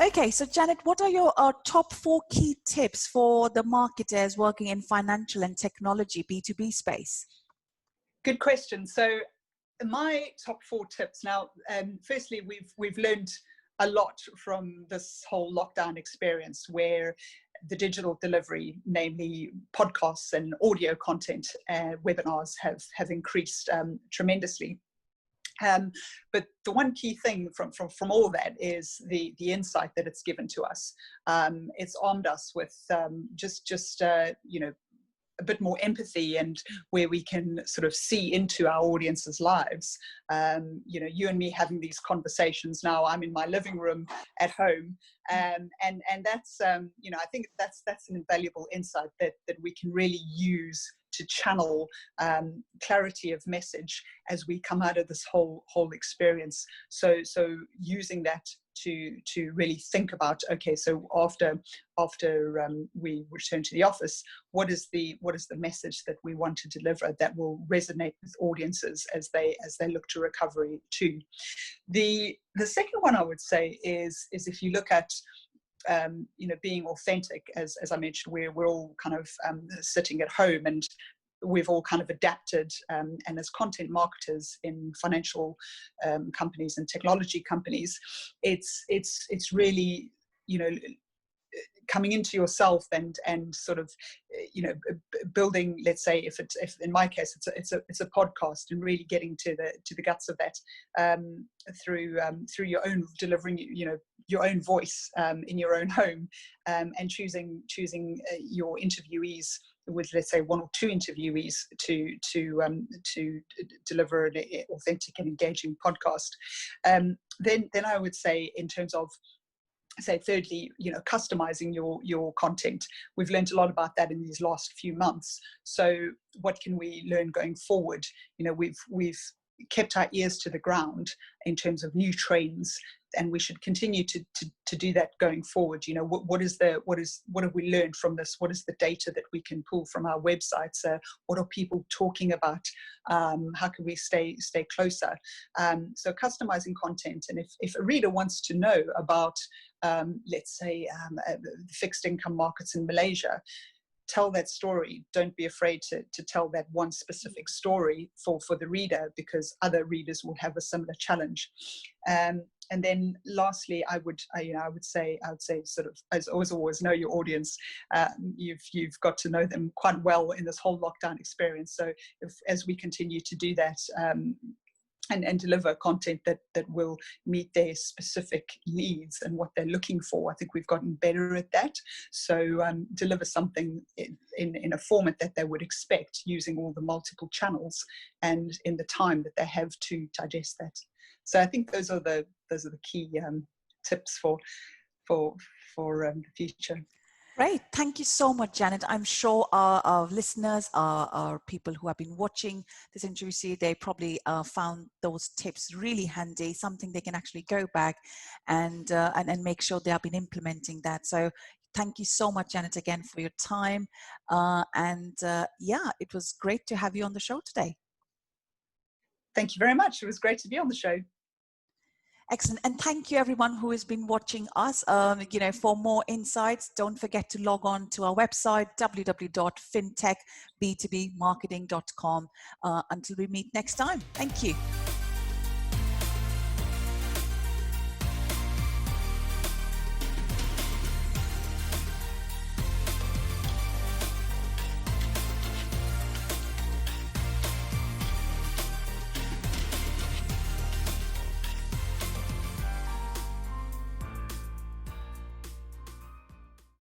Okay, so Janet, what are your top 4 key tips for the marketers working in financial and technology B2B space? Good question. So my top 4 tips now, firstly, we've learned a lot from this whole lockdown experience, where the digital delivery, namely podcasts and audio content, webinars have increased tremendously. But the one key thing from all that is the insight that it's given to us. It's armed us with a bit more empathy, and where we can sort of see into our audience's lives. You and me having these conversations now, I'm in my living room at home, and that's I think that's an invaluable insight that we can really use to channel clarity of message as we come out of this whole experience. So using that to really think about, okay, so after we return to the office, what is the message that we want to deliver that will resonate with audiences as they look to recovery too. The second one I would say is if you look at being authentic, as I mentioned, we're all kind of sitting at home, and we've all kind of adapted, and as content marketers in financial companies and technology companies, it's really coming into yourself and sort of building, let's say, if in my case it's a podcast, and really getting to the guts of that through your own delivering your own voice in your own home, and choosing your interviewees with, let's say, 1 or 2 interviewees to deliver an authentic and engaging podcast. Then I would say, in terms of, say, thirdly, customizing your content. We've learned a lot about that in these last few months. So what can we learn going forward? We've kept our ears to the ground in terms of new trends, and we should continue to do that going forward. What have we learned from this? What is the data that we can pull from our websites? What are people talking about? How can we stay closer? So customizing content, and if a reader wants to know about, let's say, fixed income markets in Malaysia, tell that story. Don't be afraid to tell that one specific story for the reader, because other readers will have a similar challenge. And then lastly, I would say sort of, as always, know your audience. You've got to know them quite well in this whole lockdown experience. So as we continue to do that, and deliver content that will meet their specific needs and what they're looking for, I think we've gotten better at that. So deliver something in a format that they would expect, using all the multiple channels and in the time that they have to digest that. So I think those are the key tips for the future. Great. Thank you so much, Janet. I'm sure our listeners, our people who have been watching this interview, they probably found those tips really handy, something they can actually go back and make sure they have been implementing that. So thank you so much, Janet, again for your time. It was great to have you on the show today. Thank you very much. It was great to be on the show. Excellent. And thank you everyone who has been watching us. For more insights, don't forget to log on to our website, www.fintechb2bmarketing.com. Until we meet next time. Thank you.